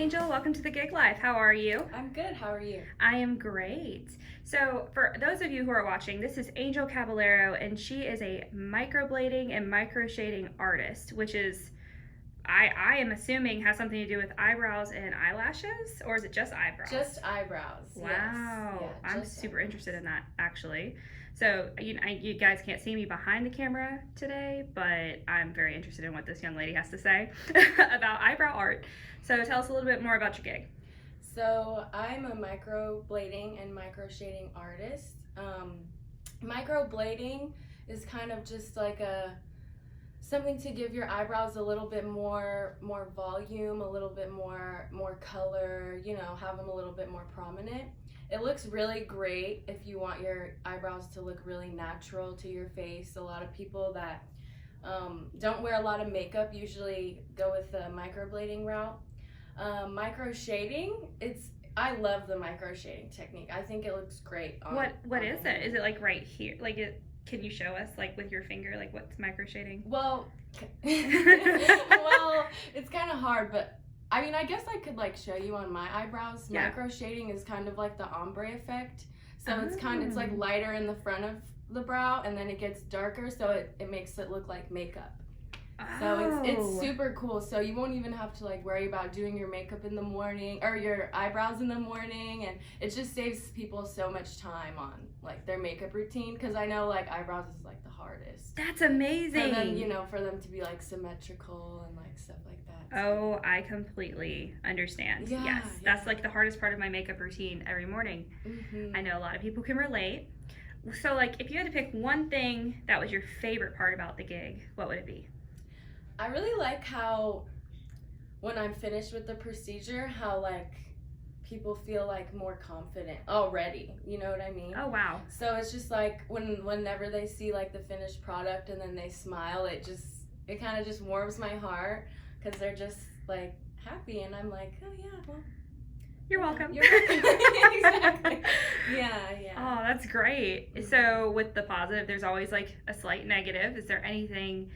Angel. Welcome to the Gig Life. How are you? I'm good. How are you? I am great. So, for those of you who are watching, this is Angel Caballero, and she is a microblading and microshading artist, which is, I am assuming, has something to do with eyebrows and eyelashes, or is it just eyebrows? Just eyebrows. Wow. Yes. Yeah, I'm super interested in that, actually. So, you guys can't see me behind the camera today, but I'm very interested in what this young lady has to say about eyebrow art. So, tell us a little bit more about your gig. So, I'm a microblading and microshading artist. Microblading is kind of just like something to give your eyebrows a little bit more volume, a little bit more color, have them a little bit more prominent. It looks really great if you want your eyebrows to look really natural to your face. A lot of people that don't wear a lot of makeup usually go with the microblading route. Microshading, I love the microshading technique. I think it looks great. What is it? Is it like right here? Can you show us with your finger what's microshading? Well, it's kind of hard, but I mean, I guess I could show you on my eyebrows. Yeah. Microshading is kind of like the ombre effect. So it's like lighter in the front of the brow, and then it gets darker, so it makes it look like makeup. So it's super cool. So you won't even have to worry about doing your makeup in the morning or your eyebrows in the morning, and it just saves people so much time on their makeup routine, because I know eyebrows is the hardest. That's amazing. For them, for them to be symmetrical and stuff like that. Oh, I completely understand. Yeah, yes, yeah. that's the hardest part of my makeup routine every morning. Mm-hmm. I know a lot of people can relate. So if you had to pick one thing that was your favorite part about the gig, what would it be? I really like how when I'm finished with the procedure, how people feel more confident already. You know what I mean? Oh, wow. So it's just whenever they see the finished product and then they smile, it kind of just warms my heart, because they're just happy, and I'm like, oh yeah, well, you're welcome. You're welcome. Exactly. Yeah. Oh, that's great. Mm-hmm. So with the positive, there's always a slight negative. Is there anything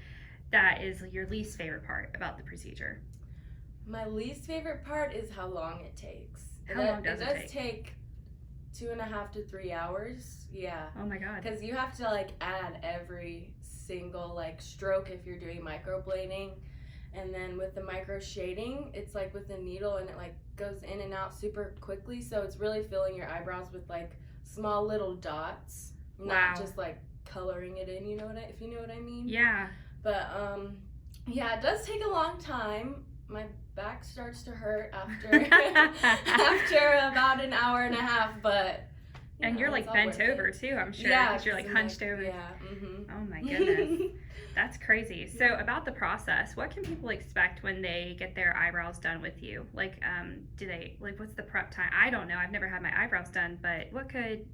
that is your least favorite part about the procedure? My least favorite part is how long it takes. How long does it take? It does take 2.5 to 3 hours. Yeah. Oh my God. Because you have to add every single stroke if you're doing microblading, and then with the microshading, it's with the needle, and it goes in and out super quickly. So it's really filling your eyebrows with small little dots, not just coloring it in. If you know what I mean? Yeah. But yeah, it does take a long time. My back starts to hurt after after about an hour and a half, but and you're bent over too, I'm sure. Yeah, because you're hunched over. Yeah. Mm-hmm. Oh my goodness. That's crazy. So about the process, what can people expect when they get their eyebrows done with you? Do they what's the prep time? I don't know. I've never had my eyebrows done, but what could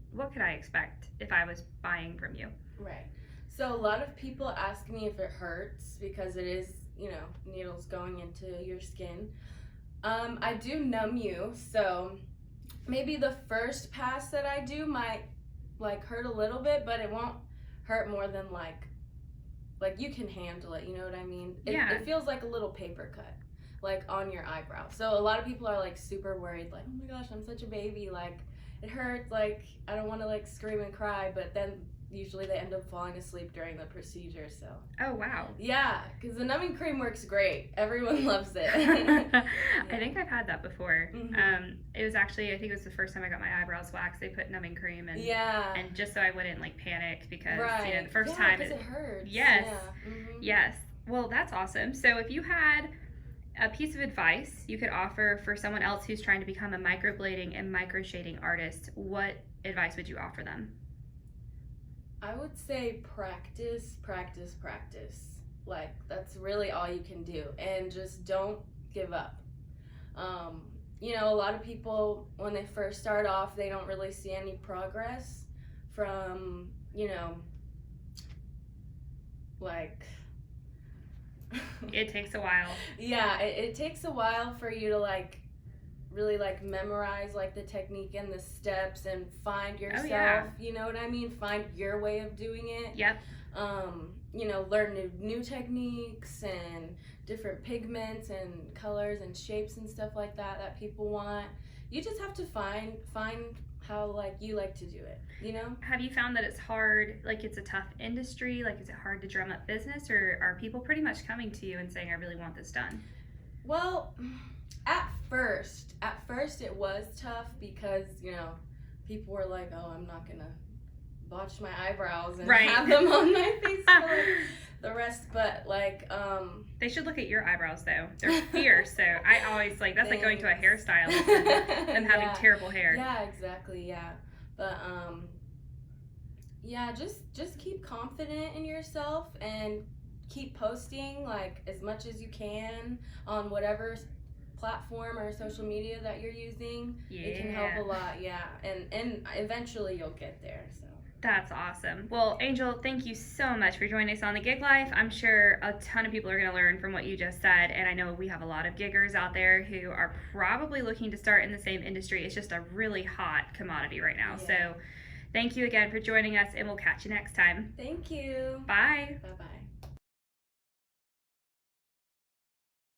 I expect if I was buying from you? Right. So a lot of people ask me if it hurts, because it is, needles going into your skin. I do numb you, so maybe the first pass that I do might hurt a little bit, but it won't hurt more than you can handle it, you know what I mean? It feels like a little paper cut, on your eyebrow. So a lot of people are super worried, oh my gosh, I'm such a baby, it hurts, I don't want to scream and cry, but then usually they end up falling asleep during the procedure. So oh wow, yeah, because the numbing cream works great. Everyone loves it. I think I've had that before. Mm-hmm. It was actually, I think it was the first time I got my eyebrows waxed, they put numbing cream, and and just so I wouldn't panic, because the first time it hurts. Yes. Yeah. Mm-hmm. Yes. Well, that's awesome. So if you had a piece of advice you could offer for someone else who's trying to become a microblading and microshading artist, what advice would you offer them? I would say practice. That's really all you can do, and just don't give up. A lot of people, when they first start off, they don't really see any progress from, it takes a while. Yeah, it takes a while for you to really memorize the technique and the steps and find yourself. You know what I mean? Find your way of doing it. Yep. learn new techniques and different pigments and colors and shapes and stuff like that people want. You just have to find how like you like to do it, Have you found that it's hard, like it's a tough industry? Like, is it hard to drum up business, or are people pretty much coming to you and saying, I really want this done? Well, at first it was tough because, people were like, oh, I'm not gonna botch my eyebrows and Right. have them on my face for the rest, but like, they should look at your eyebrows though. They're fierce. So I always like, that's like going to a hairstylist and them having terrible hair. Yeah, exactly. Yeah, but yeah, just keep confident in yourself and keep posting like as much as you can on whatever platform or social media that you're using. Yeah. It can help a lot. Yeah, and eventually you'll get there. So. That's awesome. Well, Angel, thank you so much for joining us on The Gig Life. I'm sure a ton of people are going to learn from what you just said, and I know we have a lot of giggers out there who are probably looking to start in the same industry. It's just a really hot commodity right now. Yeah. So thank you again for joining us, and we'll catch you next time. Thank you. Bye. Bye-bye.